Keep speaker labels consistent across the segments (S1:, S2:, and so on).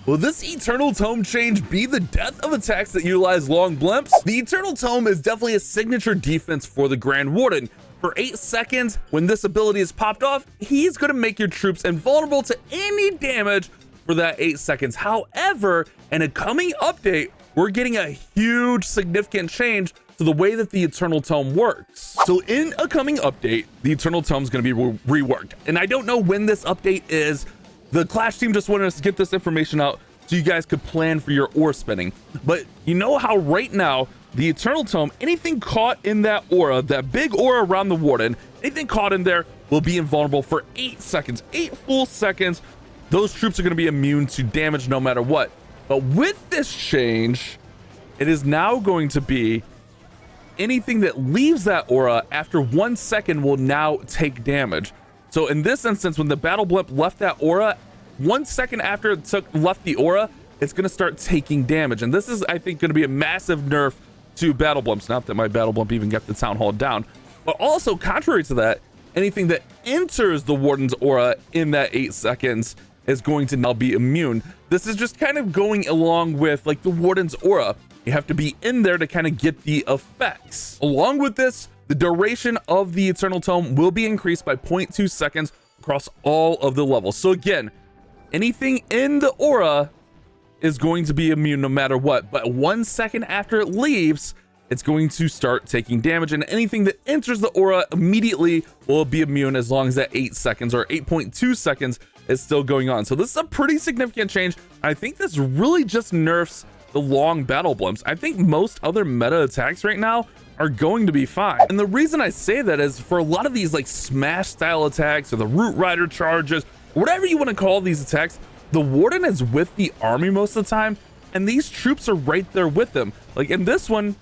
S1: Will this Eternal Tome change be the death of attacks that utilize long blimps? The Eternal Tome is definitely a signature defense for the Grand Warden. For 8 seconds, when this ability is popped off, he's going to make your troops invulnerable to any damage for that 8 seconds. However, in a coming update, we're getting a huge significant change to the way that the Eternal Tome works. So in a coming update, the Eternal Tome is going to be reworked. And I don't know when this update is. The Clash team just wanted us to get this information out so you guys could plan for your ore spinning. But you know how right now, the Eternal Tome, anything caught in that aura, that big aura around the Warden, anything caught in there will be invulnerable for 8 seconds, 8 full seconds. Those troops are going to be immune to damage no matter what. But with this change, it is now going to be anything that leaves that aura after 1 second will now take damage. So in this instance, when the battle blimp left that aura, 1 second after it left the aura, it's going to start taking damage. And this is, I think, going to be a massive nerf to battle blimps. Not that my battle blimp even got the town hall down, but also contrary to that, anything that enters the Warden's aura in that 8 seconds is going to now be immune. This is just kind of going along with like the Warden's aura. You have to be in there to kind of get the effects. Along with this, the duration of the Eternal Tome will be increased by 0.2 seconds across all of the levels. So again, anything in the aura is going to be immune no matter what, but 1 second after it leaves, it's going to start taking damage, and anything that enters the aura immediately will be immune as long as that 8 seconds or 8.2 seconds is still going on. So this is a pretty significant change. I think this really just nerfs the long battle blimps. I think most other meta attacks right now are going to be fine. And the reason I say that is for a lot of these like smash style attacks or the root rider charges, whatever you want to call these attacks, the Warden is with the army most of the time, and these troops are right there with them. Like in this one,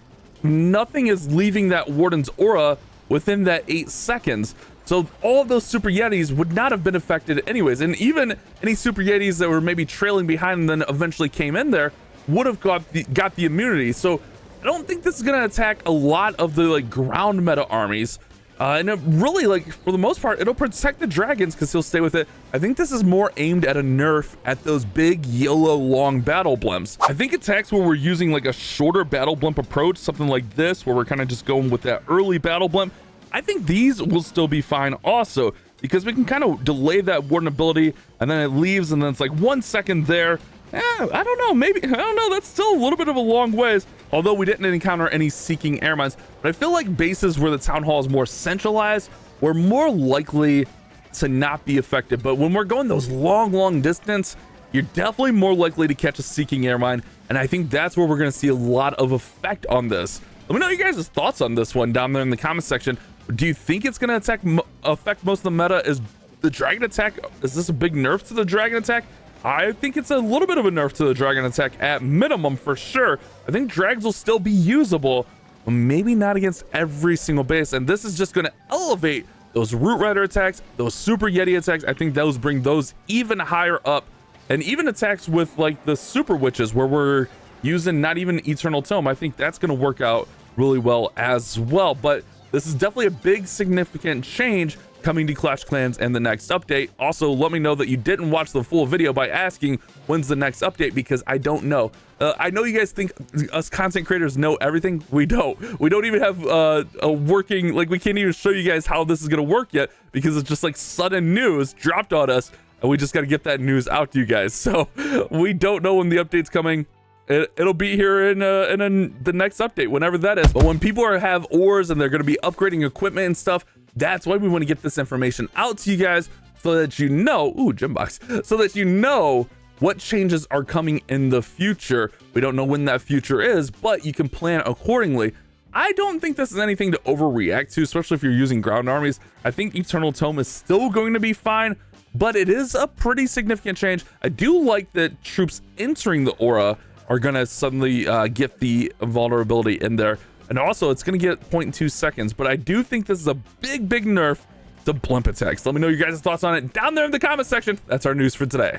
S1: nothing is leaving that Warden's aura within that 8 seconds. So all of those Super Yetis would not have been affected anyways. And even any Super Yetis that were maybe trailing behind and then eventually came in there would have got the immunity. So I don't think this is going to attack a lot of the like ground meta armies. And it really, like, for the most part, it'll protect the dragons because he'll stay with it. I think this is more aimed at a nerf at those big YOLO long battle blimps. I think attacks where we're using like a shorter battle blimp approach, something like this, where we're kind of just going with that early battle blimp, I think these will still be fine also, because we can kind of delay that Warden ability and then it leaves and then it's like 1 second there. I don't know, maybe, I don't know, that's still a little bit of a long ways, although we didn't encounter any seeking airmines. But I feel like bases where the town hall is more centralized, we're more likely to not be affected. But when we're going those long distance, you're definitely more likely to catch a seeking airmine, and I think that's where we're going to see a lot of effect on this. Let me know your guys' thoughts on this one down there in the comment section. Do you think it's going to affect most of the meta? Is the dragon attack, is this a big nerf to the dragon attack? I think it's a little bit of a nerf to the dragon attack at minimum for sure. I think drags will still be usable, but maybe not against every single base. And this is just going to elevate those root rider attacks, those super yeti attacks. I think those bring those even higher up, and even attacks with like the super witches where we're using not even Eternal Tome. I think that's going to work out really well as well. But this is definitely a big significant change coming to Clash Clans and the next update. Also, let me know that you didn't watch the full video by asking when's the next update, because I don't know. I know you guys think us content creators know everything. We don't even have a working, like, we can't even show you guys how this is gonna work yet, because it's just like sudden news dropped on us and we just got to get that news out to you guys. So we don't know when the update's coming. It'll be here in the next update, whenever that is. But when people have ores and they're going to be upgrading equipment and stuff, that's why we want to get this information out to you guys, so that you know, ooh, gem box, so that you know what changes are coming in the future. We don't know when that future is, but you can plan accordingly. I don't think this is anything to overreact to, especially if you're using ground armies. I think Eternal Tome is still going to be fine, but it is a pretty significant change. I do like that troops entering the aura are gonna suddenly get the vulnerability in there, and also it's gonna get 0.2 seconds. But I do think this is a big nerf to blimp attacks. Let me know your guys' thoughts on it down there in the comment section. That's our news for today.